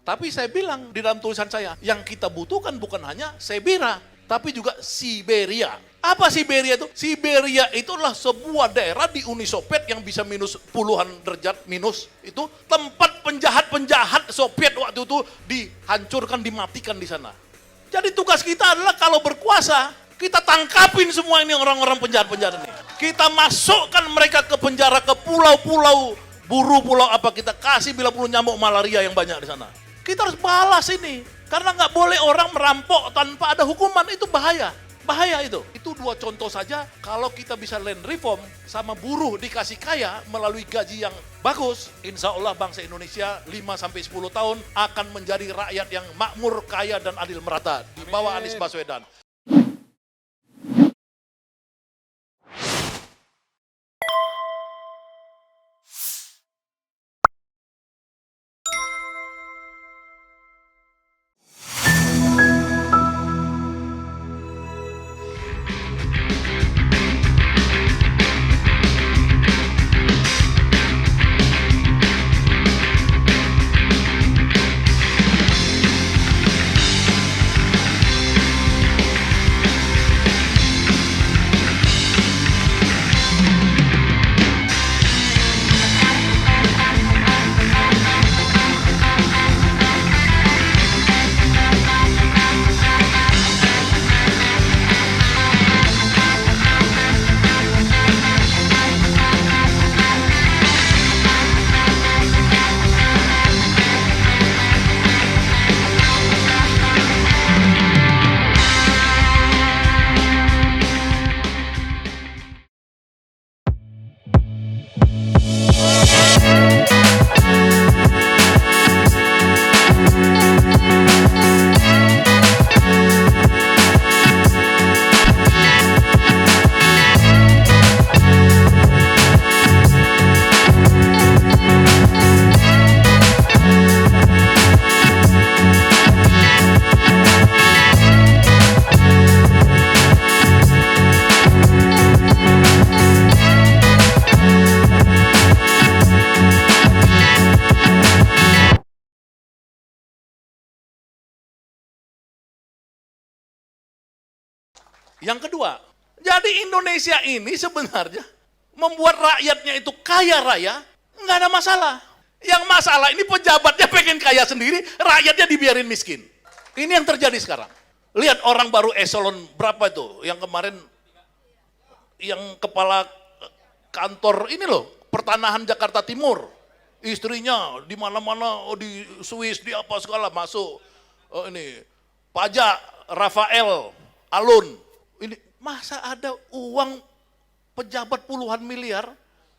Tapi saya bilang di dalam tulisan saya, yang kita butuhkan bukan hanya Sibera, tapi juga Siberia. Apa Siberia itu? Siberia itu adalah sebuah daerah di Uni Soviet yang bisa minus puluhan derajat minus. Itu tempat penjahat-penjahat Soviet waktu itu dihancurkan, dimatikan di sana. Jadi tugas kita adalah kalau berkuasa, kita tangkapin semua ini orang-orang penjahat-penjahat ini. Kita masukkan mereka ke penjara, ke pulau-pulau, buru pulau apa, kita kasih bila perlu nyamuk malaria yang banyak di sana. Kita harus balas ini. Karena nggak boleh orang merampok tanpa ada hukuman, itu bahaya. Bahaya itu. Itu dua contoh saja, kalau kita bisa land reform sama buruh dikasih kaya melalui gaji yang bagus, insya Allah bangsa Indonesia 5-10 tahun akan menjadi rakyat yang makmur, kaya, dan adil merata di bawah Anies Baswedan. Yang kedua, jadi Indonesia ini sebenarnya membuat rakyatnya itu kaya raya, nggak ada masalah. Yang masalah ini pejabatnya pengen kaya sendiri, rakyatnya dibiarin miskin. Ini yang terjadi sekarang. Lihat orang baru eselon berapa itu, yang kemarin, yang kepala kantor ini loh, pertanahan Jakarta Timur. Istrinya di mana-mana, di Swiss, di apa segala masuk. Ini pajak Rafael Alun. Ini masa ada uang pejabat puluhan miliar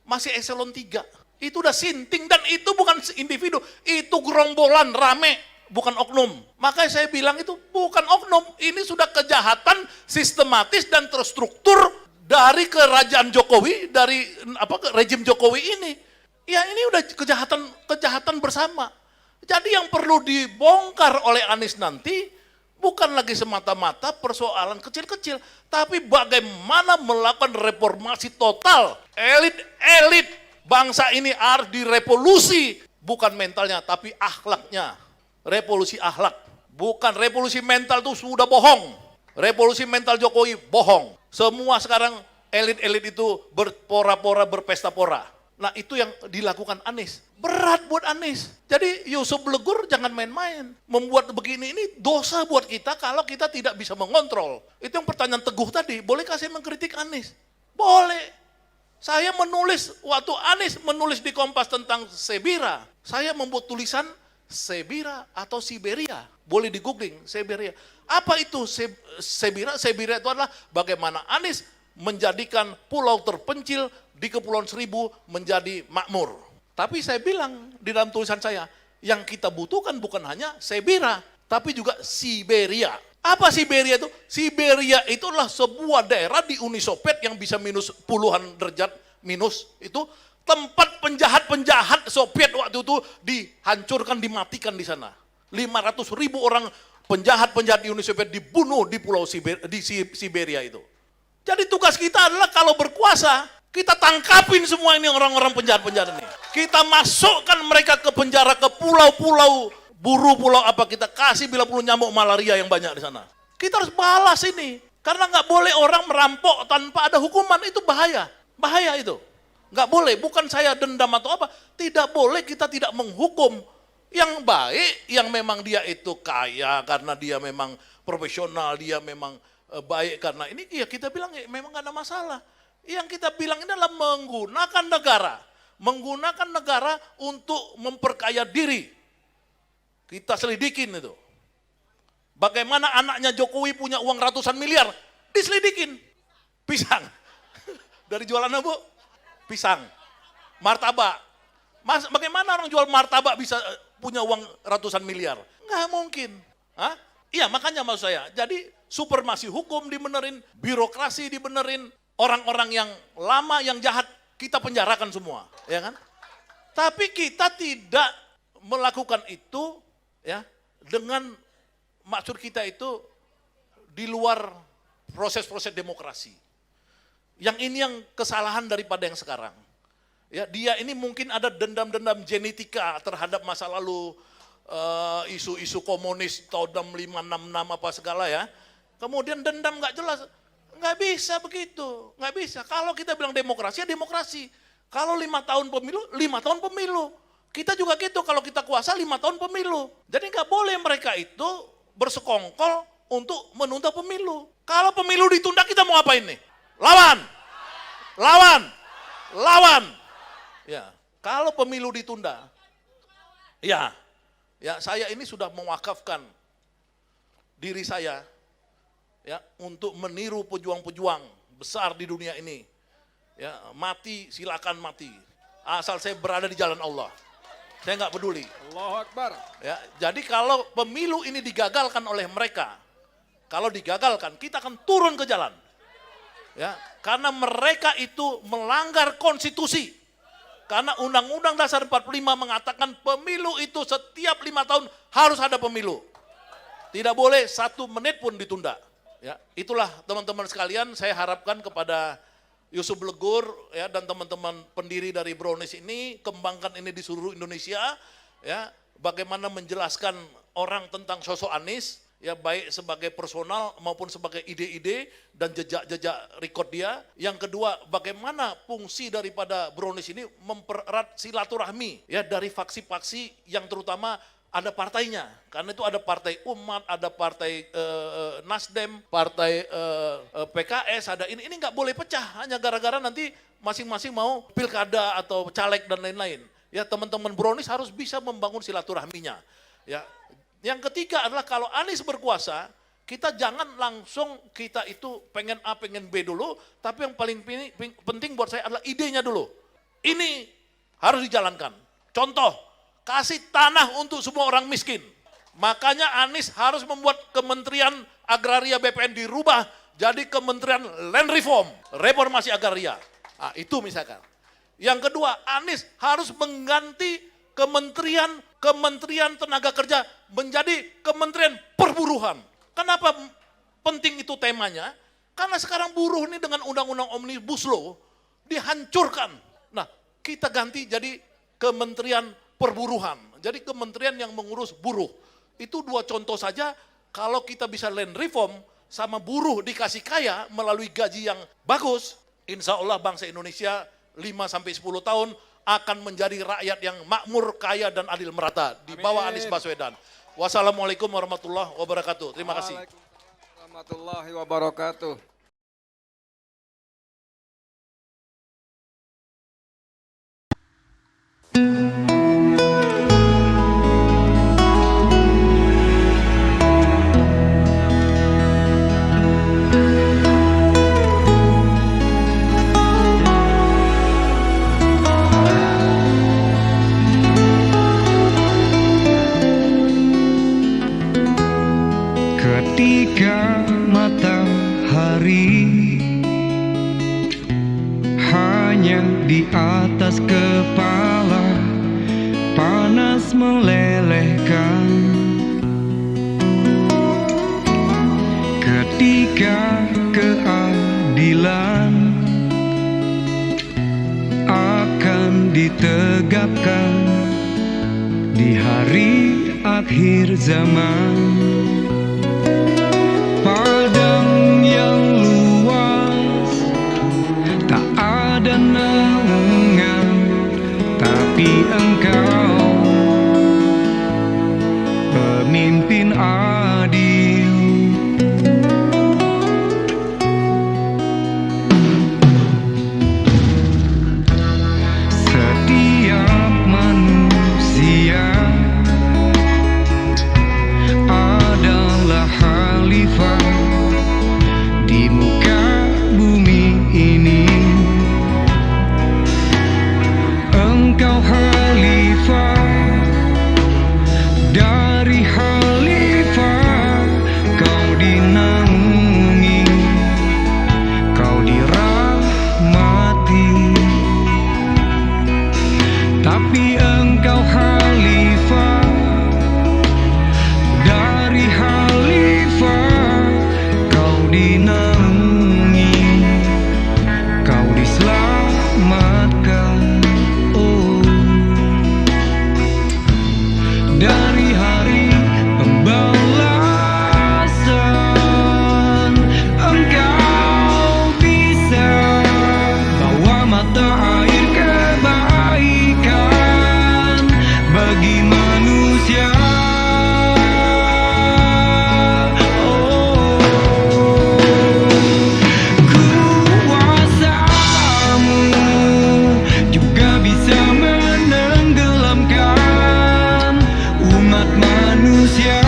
masih eselon 3. Itu udah sinting, dan itu bukan individu, itu gerombolan rame, bukan oknum. Makanya saya bilang itu bukan oknum, ini sudah kejahatan sistematis dan terstruktur dari kerajaan Jokowi, dari rejim Jokowi ini. Ya ini udah kejahatan bersama. Jadi yang perlu dibongkar oleh Anies nanti bukan lagi semata-mata persoalan kecil-kecil, tapi bagaimana melakukan reformasi total. Elit bangsa ini harus direvolusi, bukan mentalnya, tapi akhlaknya. Revolusi akhlak, bukan revolusi mental, itu sudah bohong. Revolusi mental Jokowi bohong. Semua sekarang elit-elit itu berpora-pora, berpesta pora. Nah itu yang dilakukan Anies. Berat buat Anies. Jadi Yusuf Legur jangan main-main. Membuat begini ini dosa buat kita kalau kita tidak bisa mengontrol. Itu yang pertanyaan Teguh tadi. Bolehkah saya mengkritik Anies? Boleh. Saya menulis, waktu Anies menulis di Kompas tentang Sibera, saya membuat tulisan Sibera atau Siberia. Boleh di googling, Siberia. Apa itu Sibera? Sibera itu adalah bagaimana Anies menjadikan pulau terpencil di Kepulauan Seribu menjadi makmur. Tapi saya bilang di dalam tulisan saya, yang kita butuhkan bukan hanya Sibera, tapi juga Siberia. Apa Siberia itu? Siberia itu adalah sebuah daerah di Uni Soviet yang bisa minus puluhan derajat minus. Itu tempat penjahat-penjahat Soviet waktu itu dihancurkan, dimatikan di sana. 500.000 orang penjahat-penjahat di Uni Soviet dibunuh di pulau Siberia itu. Jadi tugas kita adalah kalau berkuasa, kita tangkapin semua ini orang-orang penjahat-penjahat ini. Kita masukkan mereka ke penjara, ke pulau-pulau, Buruh pulau apa kita kasih bila perlu nyamuk malaria yang banyak di sana. Kita harus balas ini. Karena nggak boleh orang merampok tanpa ada hukuman, itu bahaya. Bahaya itu. Nggak boleh, bukan saya dendam atau apa. Tidak boleh kita tidak menghukum. Yang baik, yang memang dia itu kaya karena dia memang profesional, dia memang baik karena ini, ya kita bilang ya, memang nggak ada masalah. Yang kita bilang ini adalah menggunakan negara. Menggunakan negara untuk memperkaya diri. Kita selidikin itu. Bagaimana anaknya Jokowi punya uang ratusan miliar, diselidikin. Pisang. Dari jualan apa, Bu? Pisang. Martabak. Bagaimana orang jual martabak bisa punya uang ratusan miliar? Nggak mungkin. Hah? Iya, makanya maksud saya. Jadi supremasi hukum dibenerin, birokrasi dibenerin, orang-orang yang lama, yang jahat, kita penjarakan semua. Ya kan? Tapi kita tidak melakukan itu ya dengan maksud kita itu di luar proses-proses demokrasi. Yang ini yang kesalahan daripada yang sekarang. Ya, dia ini mungkin ada dendam-dendam genetika terhadap masa lalu, isu-isu komunis tahun 6566 apa segala ya. Kemudian dendam nggak jelas, nggak bisa begitu, nggak bisa. Kalau kita bilang demokrasi, ya demokrasi. Kalau 5 tahun pemilu, 5 tahun pemilu. Kita juga gitu, kalau kita kuasa 5 tahun pemilu. Jadi nggak boleh mereka itu bersekongkol untuk menunda pemilu. Kalau pemilu ditunda, kita mau ngapain nih? Lawan, lawan, lawan. Ya, kalau pemilu ditunda, ya saya ini sudah mewakafkan diri saya ya untuk meniru pejuang-pejuang besar di dunia ini. Ya, mati silakan mati, asal saya berada di jalan Allah. Saya nggak peduli. Allahu Akbar. Ya, jadi kalau pemilu ini digagalkan oleh mereka, kalau digagalkan, kita akan turun ke jalan. Ya, karena mereka itu melanggar konstitusi. Karena Undang-Undang Dasar 45 mengatakan pemilu itu setiap 5 tahun harus ada pemilu. Tidak boleh 1 menit pun ditunda. Ya, itulah teman-teman sekalian, saya harapkan kepada Yusuf Legur ya dan teman-teman pendiri dari Brownies ini, kembangkan ini di seluruh Indonesia ya, bagaimana menjelaskan orang tentang sosok Anies ya, baik sebagai personal maupun sebagai ide-ide dan jejak-jejak record dia. Yang kedua, bagaimana fungsi daripada Brownies ini mempererat silaturahmi ya dari faksi-faksi yang terutama ada partainya, karena itu ada partai umat, ada partai Nasdem, partai PKS, ada ini nggak boleh pecah hanya gara-gara nanti masing-masing mau pilkada atau caleg dan lain-lain. Ya, teman-teman Brownies harus bisa membangun silaturahminya. Ya, yang ketiga adalah kalau Anies berkuasa, kita jangan langsung kita itu pengen A, pengen B dulu, tapi yang paling penting buat saya adalah idenya dulu. Ini harus dijalankan. Contoh, kasih tanah untuk semua orang miskin. Makanya Anies harus membuat Kementerian Agraria BPN dirubah jadi Kementerian Land Reform, reformasi agraria. Nah, itu misalkan. Yang kedua, Anies harus mengganti Kementerian Tenaga Kerja menjadi Kementerian Perburuhan. Kenapa penting itu temanya? Karena sekarang buruh ini dengan Undang-Undang Omnibus Law dihancurkan. Nah, kita ganti jadi Kementerian Perburuhan. Jadi kementerian yang mengurus buruh. Itu 2 contoh saja, kalau kita bisa land reform sama buruh dikasih kaya melalui gaji yang bagus, insya Allah bangsa Indonesia 5-10 tahun akan menjadi rakyat yang makmur, kaya, dan adil merata di bawah Anies Baswedan. Wassalamualaikum warahmatullahi wabarakatuh. Terima kasih. Waalaikumsalam warahmatullahi wabarakatuh. Ketika matahari hanya di atas kepala, panas melelehkan. Ketika keadilan akan ditegakkan di hari akhir zaman. Padang yang luas, tak ada naungan, tapi engkau pemimpin adil. Setiap manusia adalah khalifah di muka bumi ini. Engkau khalifah, dari khalifah kau dinaungi, kau dirahmati. Tapi engkau khalifah, dari khalifah kau dinaungi, kau diselamatkan. Oh, dari hari pembalasan engkau bisa bawa mata air kebaikan bagi manusia. Oh, kuasamu juga bisa menenggelamkan umat manusia.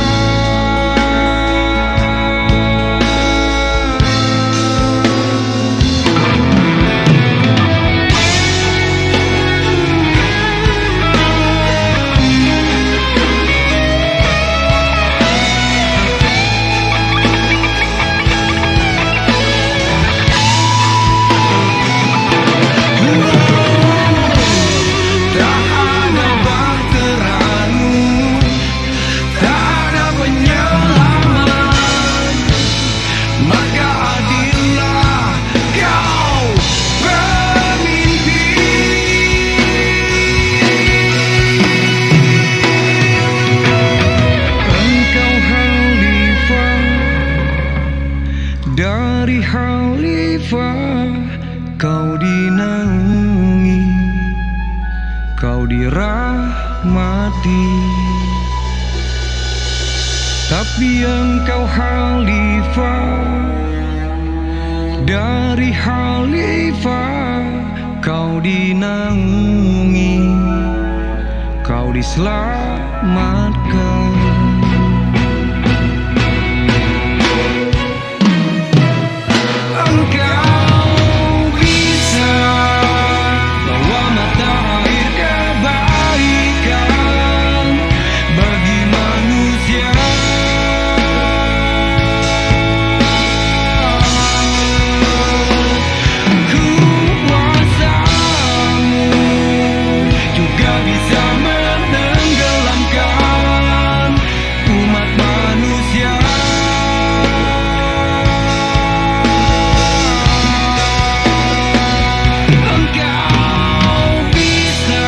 Tak ada bahteramu, tak ada penyelamat, maka adillah kau pemimpin. Engkau khalifah, dari khalifah kau dinaungi, kau dirahmati. Tapi engkau khalifah, dari khalifah kau dinaungi, kau diselamatkan. Engkau bisa bawa mata air kebaikan bagi manusia. Kuasamu juga bisa menenggelamkan umat manusia. Engkau bisa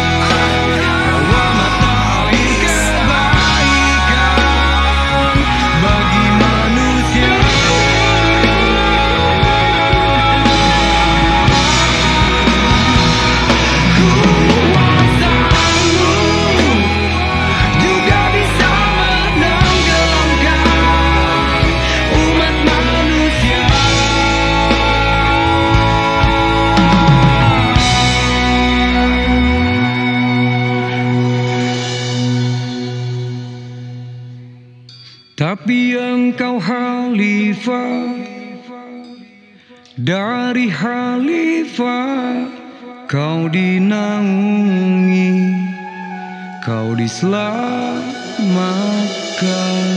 bawa mata air kebaikan bagi manusia. Kuasamu juga bisa menenggelamkan umat manusia. Tapi engkau khalifah, dari khalifah kau dinaungi, kau diselamatkan.